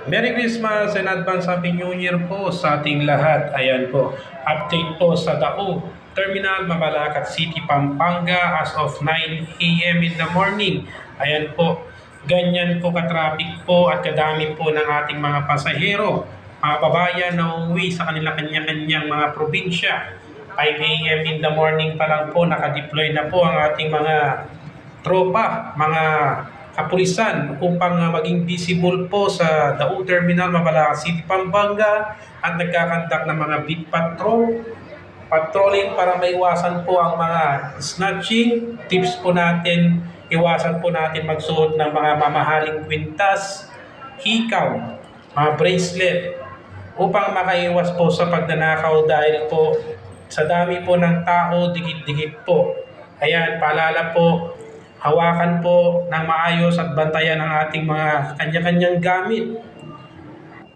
Merry Christmas and advance Happy New Year po sa ating lahat. Ayan po, update po sa Dao Terminal, Mabalacat City, Pampanga as of 9 a.m. in the morning. Ayan po, ganyan po ka-traffic po at kadami po ng ating mga pasahero, mga babayan na uuwi sa kanila kanya-kanyang mga probinsya. 5 a.m. in the morning pa lang po, nakadeploy na po ang ating mga tropa, mga kapulisan upang maging visible po sa Dao Terminal, Mabalacat City, Pampanga at nagkakandak ng mga beat patrolling para maiwasan po ang mga snatching. Tips po natin, iwasan po natin magsuot ng mga mamahaling kwintas, hikaw, mga bracelet upang makaiwas po sa pagnanakaw dahil po sa dami po ng tao, dikit-dikit po. Ayan, paalala po, hawakan po ng maayos at bantayan ang ating mga kanya-kanyang gamit.